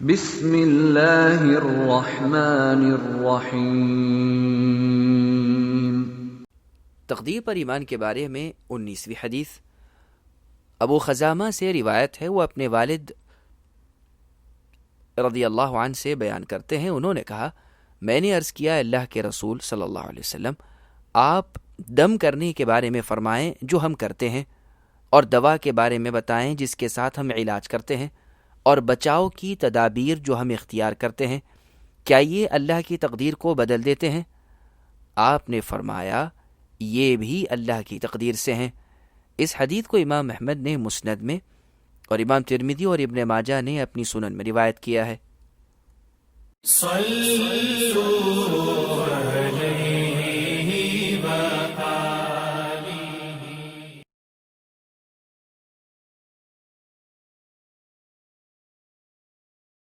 بسم اللہ الرحمن الرحیم۔ تقدیر پر ایمان کے بارے میں 19ویں حدیث ابو خزامہ سے روایت ہے، وہ اپنے والد رضی اللہ عنہ سے بیان کرتے ہیں، انہوں نے کہا میں نے عرض کیا اللہ کے رسول صلی اللہ علیہ وسلم، آپ دم کرنے کے بارے میں فرمائیں جو ہم کرتے ہیں، اور دوا کے بارے میں بتائیں جس کے ساتھ ہم علاج کرتے ہیں، اور بچاؤ کی تدابیر جو ہم اختیار کرتے ہیں، کیا یہ اللہ کی تقدیر کو بدل دیتے ہیں؟ آپ نے فرمایا یہ بھی اللہ کی تقدیر سے ہیں۔ اس حدیث کو امام احمد نے مسند میں اور امام ترمذی اور ابن ماجہ نے اپنی سنن میں روایت کیا ہے۔